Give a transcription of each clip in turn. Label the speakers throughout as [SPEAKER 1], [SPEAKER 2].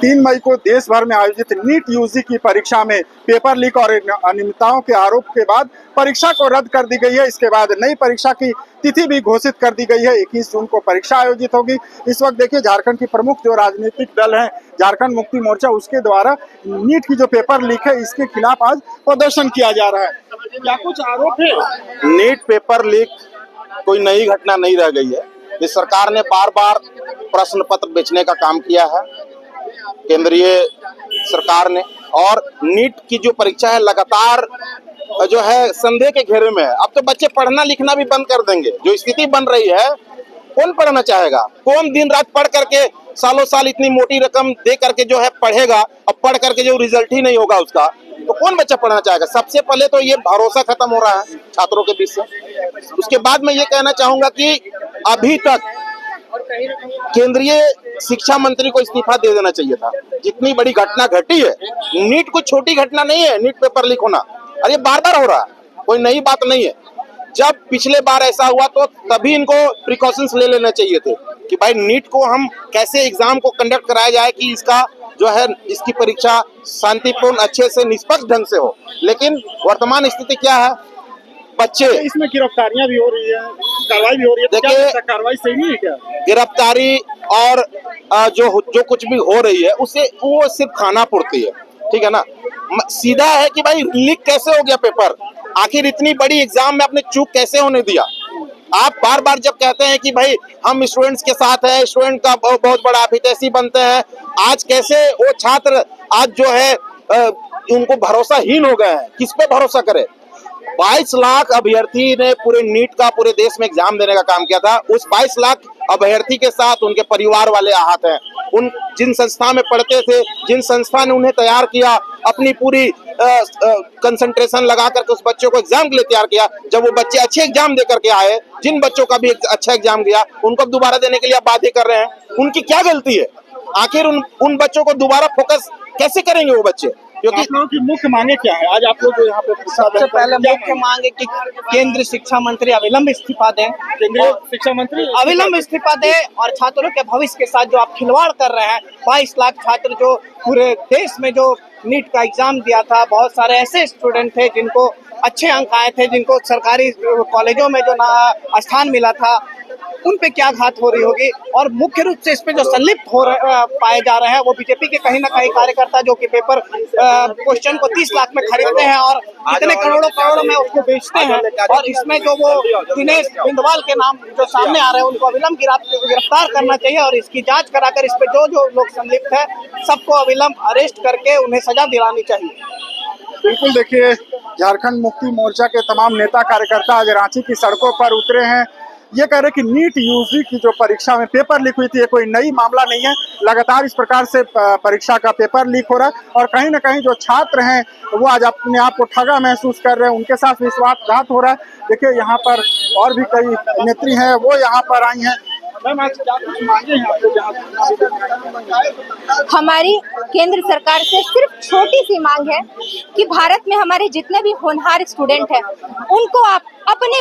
[SPEAKER 1] 3 मई को देश भर में आयोजित नीट यूजी की परीक्षा में पेपर लीक और अनियमितताओं के आरोप के बाद परीक्षा को रद्द कर दी गई है। इसके बाद नई परीक्षा की तिथि भी घोषित कर दी गई है। 21 जून को परीक्षा आयोजित होगी। इस वक्त देखिए झारखंड की प्रमुख जो राजनीतिक दल है झारखंड मुक्ति मोर्चा, उसके द्वारा नीट की जो पेपर लीक है इसके खिलाफ आज प्रदर्शन किया जा रहा है। क्या कुछ आरोप है?
[SPEAKER 2] नीट पेपर लीक कोई नई घटना नहीं रह गई है। इस सरकार ने बार बार प्रश्न पत्र बेचने का काम किया है केंद्रीय सरकार ने, और नीट की जो परीक्षा है लगातार जो है संदेह के घेरे में है। अब तो बच्चे पढ़ना लिखना भी बंद कर देंगे। जो स्थिति बन रही है, कौन पढ़ना चाहेगा? कौन दिन रात पढ़ करके सालों साल इतनी मोटी रकम दे करके जो है पढ़ेगा, और पढ़ करके जो रिजल्ट ही नहीं होगा उसका, तो कौन बच्चा पढ़ना चाहेगा? सबसे पहले तो ये भरोसा खत्म हो रहा है छात्रों के बीच से। उसके बाद मैं ये कहना चाहूंगा कि अभी तक केंद्रीय शिक्षा मंत्री को इस्तीफा दे देना चाहिए था। जितनी बड़ी घटना घटी है, नीट कोई छोटी घटना नहीं है, नीट पेपर लीक होना, और ये बार बार हो रहा है, कोई नई बात नहीं है। जब पिछले बार ऐसा हुआ तो तभी इनको प्रिकॉशंस ले लेना चाहिए थे कि भाई नीट को हम कैसे एग्जाम को कंडक्ट कराया जाए कि इसका जो है इसकी परीक्षा शांतिपूर्ण अच्छे से निष्पक्ष ढंग से हो। लेकिन वर्तमान स्थिति क्या है? बच्चे
[SPEAKER 1] इसमें गिरफ्तारियां भी हो रही है, कार्रवाई भी हो रही है।
[SPEAKER 2] देखिए,
[SPEAKER 1] कार्रवाई सही नहीं है क्या?
[SPEAKER 2] गिरफ्तारी और जो कुछ भी हो रही है उसे वो सिर्फ खाना पूर्ति है, ठीक है ना। सीधा है कि भाई लीक कैसे हो गया पेपर, आखिर इतनी बड़ी एग्जाम में आपने चूक कैसे होने दिया? आप बार बार जब कहते हैं कि भाई हम स्टूडेंट्स के साथ है, स्टूडेंट का बहुत बड़ा आप हितैषी बनते हैं, आज कैसे वो छात्र आज जो है उनको भरोसाहीन हो गए हैं? किस पे भरोसा करे? 22 लाख अभ्यर्थी ने पूरे नीट का पूरे देश में एग्जाम देने का काम किया था। उस 22 लाख अभ्यर्थी के साथ उनके परिवार वाले आहत हैं। उन जिन संस्था में पढ़ते थे, जिन संस्था ने उन्हें तैयार किया, अपनी पूरी कंसंट्रेशन लगा करके उस बच्चों को एग्जाम के लिए तैयार किया, जब वो बच्चे अच्छे एग्जाम दे करके आए, जिन बच्चों का भी अच्छा एग्जाम गया, उनको दोबारा देने के लिए आप बाध्य कर रहे हैं। उनकी क्या गलती है? आखिर उन बच्चों को दोबारा फोकस कैसे करेंगे वो बच्चे?
[SPEAKER 1] क्योंकि आप लोगों की मुख्य मांगे क्या है? आज आप लोग जो यहाँ पे
[SPEAKER 3] सबसे पहले मुख्य मांग है कि केंद्रीय शिक्षा मंत्री अविलंब इस्तीफा दें।
[SPEAKER 1] केंद्रीय शिक्षा मंत्री
[SPEAKER 3] अविलंब इस्तीफा दें और छात्रों के भविष्य के साथ जो आप खिलवाड़ कर रहे हैं, 22 लाख छात्र जो पूरे देश में जो नीट का एग्जाम दिया था, बहुत सारे ऐसे स्टूडेंट थे जिनको अच्छे अंक आए थे, जिनको सरकारी कॉलेजों में जो स्थान मिला था, उन पे क्या घात हो रही होगी। और मुख्य रूप से इस पे जो संलिप्त हो पाए जा रहे हैं वो बीजेपी के कहीं ना कहीं कार्यकर्ता, जो कि पेपर क्वेश्चन को 30 लाख में खरीदते हैं और इतने करोड़ों में उसको बेचते हैं। और इसमें जो वो दिनेश बिंदवाल के नाम जो सामने आ रहे हैं, उनको अविलंब गिरफ्तार करना चाहिए और इसकी जांच कराकर इस पे जो लोग संलिप्त है सबको अविलंब अरेस्ट करके उन्हें सजा दिलानी चाहिए।
[SPEAKER 1] बिल्कुल, देखिए झारखंड मुक्ति मोर्चा के तमाम नेता कार्यकर्ता आज रांची की सड़कों पर उतरे हैं। ये कह रहे कि नीट यूजी की जो परीक्षा में पेपर लीक हुई थी, ये कोई नई मामला नहीं है। लगातार इस प्रकार से परीक्षा का पेपर लीक हो रहा है और कहीं ना कहीं जो छात्र हैं वो आज अपने आप को ठगा महसूस कर रहे हैं, उनके साथ विश्वासघात हो रहा है। देखिए यहाँ पर और भी कई नेत्री हैं, वो यहाँ पर आई हैं।
[SPEAKER 4] हमारी केंद्र सरकार से सिर्फ छोटी सी मांग है कि भारत में हमारे जितने भी होनहार स्टूडेंट हैं उनको आप अपने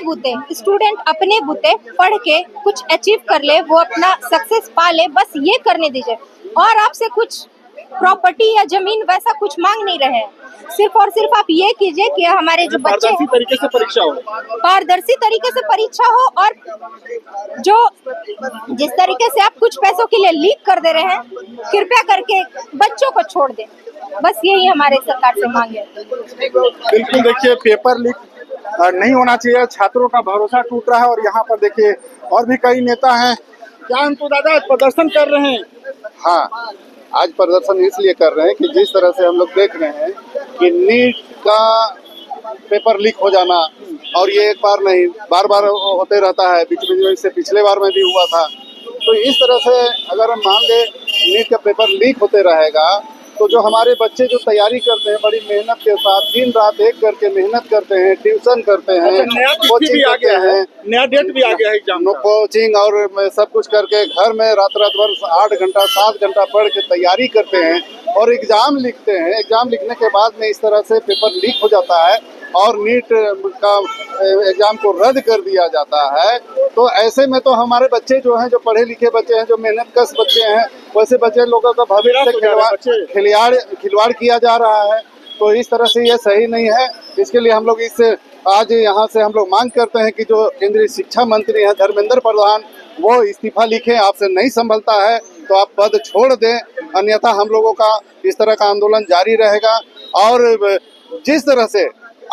[SPEAKER 4] बूते पढ़ के कुछ अचीव कर ले, वो अपना सक्सेस पा ले, बस ये करने दीजिए। और आपसे कुछ प्रॉपर्टी या जमीन वैसा कुछ मांग नहीं रहे हैं, सिर्फ और सिर्फ आप ये कीजिए कि हमारे जो बच्चे
[SPEAKER 1] पारदर्शी तरीके से परीक्षा हो,
[SPEAKER 4] पारदर्शी तरीके से परीक्षा हो। और जो जिस तरीके से आप कुछ पैसों के लिए लीक कर दे रहे हैं, कृपया करके बच्चों को छोड़ दें। बस यही हमारे सरकार से मांग है।
[SPEAKER 1] बिल्कुल, देखिए पेपर लीक नहीं होना चाहिए, छात्रों का भरोसा टूट रहा है। और यहाँ पर देखिए और भी कई नेता हैं। क्या अंतु दादा प्रदर्शन कर रहे हैं?
[SPEAKER 5] हाँ, आज प्रदर्शन इसलिए कर रहे हैं कि जिस तरह से हम लोग देख रहे हैं कि नीट का पेपर लीक हो जाना, और ये एक बार नहीं बार बार होते रहता है, बीच में इससे पिछले बार में भी हुआ था। तो इस तरह से अगर हम मान ले नीट का पेपर लीक होते रहेगा तो जो हमारे बच्चे जो तैयारी करते हैं बड़ी मेहनत के साथ, दिन रात एक करके मेहनत करते हैं, ट्यूशन करते हैं, कोचिंग करते हैं,
[SPEAKER 1] नया डेट भी आ गया है एग्जाम,
[SPEAKER 5] कोचिंग और सब कुछ करके घर में रात भर 8 घंटा 7 घंटा पढ़ के तैयारी करते हैं और एग्जाम लिखते हैं। एग्जाम लिखने के बाद में इस तरह से पेपर लीक हो जाता है और नीट का एग्जाम को रद्द कर दिया जाता है, तो ऐसे में तो हमारे बच्चे जो हैं, जो पढ़े लिखे बच्चे हैं, जो मेहनतकश बच्चे हैं, वैसे बच्चे लोगों का भविष्य खिलवाड़ किया जा रहा है। तो इस तरह से ये सही नहीं है। इसके लिए हम लोग आज यहाँ से हम लोग मांग करते हैं कि जो केंद्रीय शिक्षा मंत्री हैं धर्मेंद्र प्रधान, वो इस्तीफा लिखें। आपसे नहीं संभलता है तो आप पद छोड़ दें, अन्यथा हम लोगों का इस तरह का आंदोलन जारी रहेगा। और जिस तरह से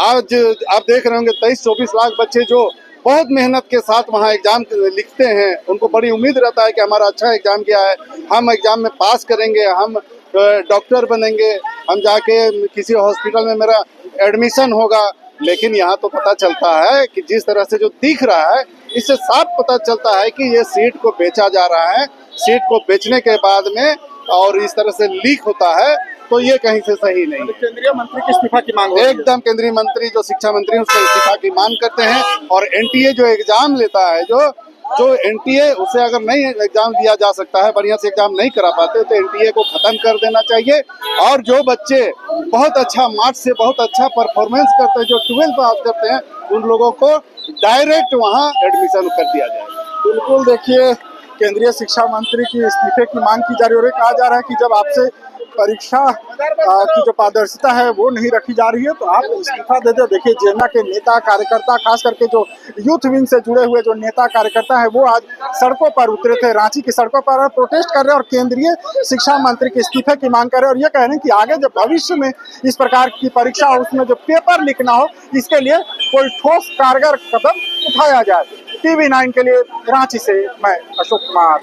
[SPEAKER 5] आज आप देख रहे होंगे 23-24 लाख बच्चे जो बहुत मेहनत के साथ वहाँ एग्जाम लिखते हैं, उनको बड़ी उम्मीद रहता है कि हमारा अच्छा एग्जाम गया है, हम एग्जाम में पास करेंगे, हम डॉक्टर बनेंगे, हम जाके किसी हॉस्पिटल में मेरा एडमिशन होगा। लेकिन यहाँ तो पता चलता है कि जिस तरह से जो दिख रहा है, इससे साफ पता चलता है कि ये सीट को बेचा जा रहा है। सीट को बेचने के बाद में और इस तरह से लीक होता है, तो ये कहीं से सही नहीं है।
[SPEAKER 1] केंद्रीय मंत्री के इस्तीफा की मांग
[SPEAKER 5] एकदम केंद्रीय मंत्री जो शिक्षा मंत्री हैं उसका इस्तीफा की मांग करते हैं। और एनटीए जो एग्जाम लेता है, जो एनटीए उसे अगर नहीं एग्जाम दिया जा सकता है, बढ़िया से एग्जाम नहीं करा पाते, तो एनटीए को खत्म कर देना चाहिए। और जो बच्चे बहुत अच्छा मार्क्स से बहुत अच्छा परफॉर्मेंस करते हैं, जो 12th पास करते हैं, उन लोगों को डायरेक्ट वहाँ एडमिशन कर दिया जाए।
[SPEAKER 1] बिल्कुल, देखिए केंद्रीय शिक्षा मंत्री की इस्तीफे की मांग की जा रही है और कहा जा रहा है कि जब आपसे परीक्षा की जो पारदर्शिता है वो नहीं रखी जा रही है तो आप इस्तीफा दे दो। देखिए जेएमएम के नेता कार्यकर्ता, खास करके जो यूथ विंग से जुड़े हुए जो नेता कार्यकर्ता है, वो आज सड़कों पर उतरे थे, रांची की सड़कों पर प्रोटेस्ट कर रहे हैं और केंद्रीय शिक्षा मंत्री के इस्तीफे की मांग कर रहे हैं। और ये कह रहे हैं कि आगे जब भविष्य में इस प्रकार की परीक्षा हो, उसमें जो पेपर लिखना हो, इसके लिए कोई ठोस कारगर कदम उठाया जाए। TV9 के लिए रांची से मैं अशोक कुमार।